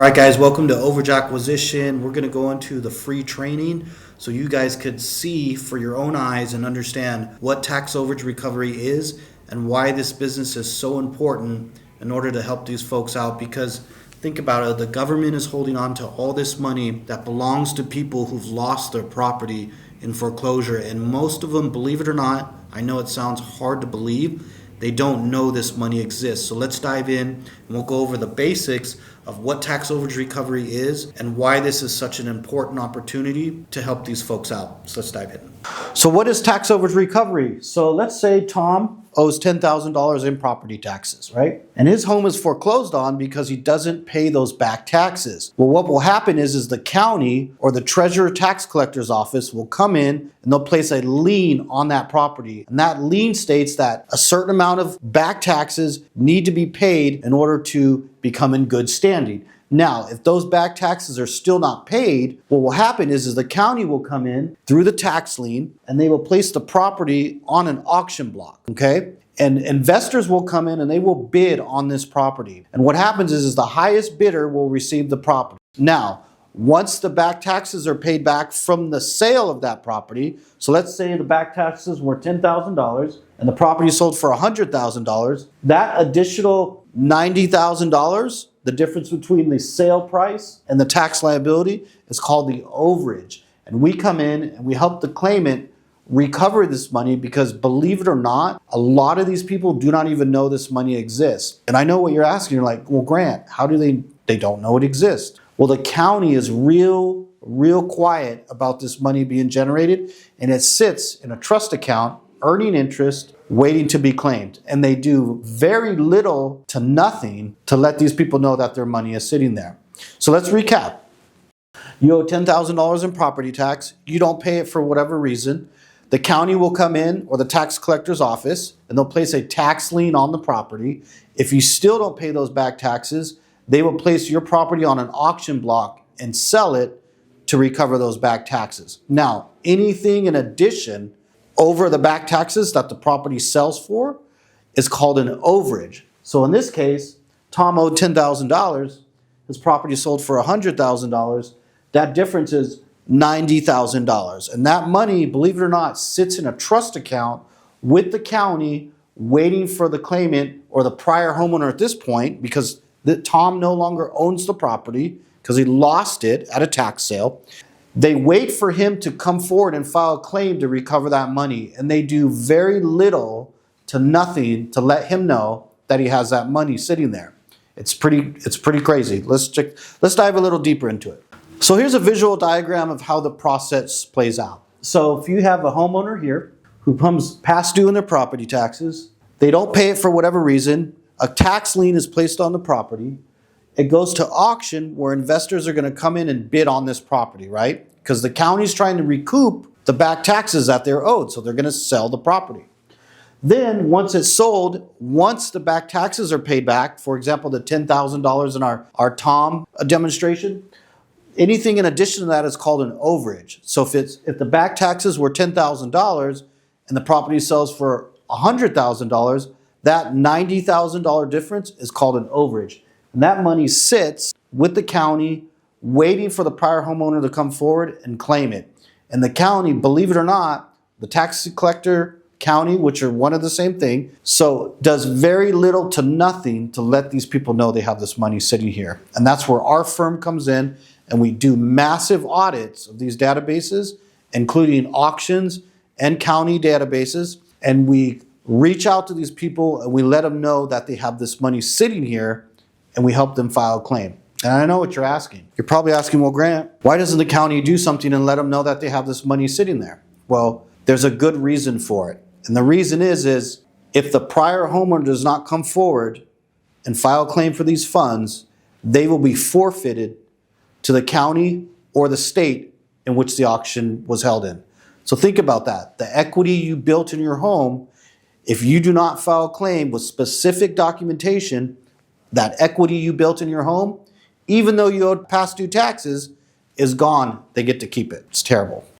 All right, guys, welcome to Overage Acquisition. We're going to go into the free training so you guys could see for your own eyes and understand what tax overage recovery is and why this business is so important in order to help these folks out. Because think about it, the government is holding on to all this money that belongs to people who've lost their property in foreclosure. And most of them, believe it or not, I know it sounds hard to believe, they don't know this money exists. So let's dive in and we'll go over the basics of what tax overage recovery is and why this is such an important opportunity to help these folks out. So let's dive in. So what is tax overage recovery? So let's say Tom owes $10,000 in property taxes, right? And his home is foreclosed on because he doesn't pay those back taxes. Well, what will happen is the county or the treasurer tax collector's office will come in and they'll place a lien on that property. And that lien states that a certain amount of back taxes need to be paid in order to become in good standing. Now, if those back taxes are still not paid, what will happen is the county will come in through the tax lien and they will place the property on an auction block, okay? And investors will come in and they will bid on this property. And what happens is the highest bidder will receive the property. Now, once the back taxes are paid back from the sale of that property, so let's say the back taxes were $10,000 and the property sold for $100,000, that additional $90,000, the difference between the sale price and the tax liability, is called the overage. And we come in and we help the claimant recover this money because, believe it or not, a lot of these people do not even know this money exists. And I know what you're asking. You're like, well, Grant, how do they don't know it exists? Well, the county is real quiet about this money being generated, and it sits in a trust account earning interest, waiting to be claimed. And they do very little to nothing to let these people know that their money is sitting there. So let's recap. You owe $10,000 in property tax. You don't pay it for whatever reason. The county will come in, or the tax collector's office, and they'll place a tax lien on the property. If you still don't pay those back taxes, they will place your property on an auction block and sell it to recover those back taxes. Now, anything in addition over the back taxes that the property sells for is called an overage. So in this case, Tom owed $10,000. His property sold for $100,000. That difference is $90,000. And that money, believe it or not, sits in a trust account with the county waiting for the claimant or the prior homeowner at this point, because Tom no longer owns the property because he lost it at a tax sale. They wait for him to come forward and file a claim to recover that money. And they do very little to nothing to let him know that he has that money sitting there. It's pretty crazy. Let's dive a little deeper into it. So here's a visual diagram of how the process plays out. So if you have a homeowner here who comes past due in their property taxes, they don't pay it for whatever reason, a tax lien is placed on the property. It goes to auction where investors are going to come in and bid on this property, right? Because the county's trying to recoup the back taxes that they're owed, so they're going to sell the property. Then once it's sold, once the back taxes are paid back, for example, the $10,000 in our Tom demonstration, anything in addition to that is called an overage. So if the back taxes were $10,000 and the property sells for $100,000, that $90,000 difference is called an overage. And that money sits with the county waiting for the prior homeowner to come forward and claim it. And the county, believe it or not, the tax collector, county, which are one of the same thing, so does very little to nothing to let these people know they have this money sitting here. And that's where our firm comes in, and we do massive audits of these databases, including auctions and county databases. And we reach out to these people and we let them know that they have this money sitting here, and we help them file a claim. And I know what you're asking. You're probably asking, well, Grant, why doesn't the county do something and let them know that they have this money sitting there? Well, there's a good reason for it. And the reason is if the prior homeowner does not come forward and file a claim for these funds, they will be forfeited to the county or the state in which the auction was held in. So think about that. The equity you built in your home, if you do not file a claim with specific documentation, that equity you built in your home, even though you owed past due taxes, is gone. They get to keep it. It's terrible.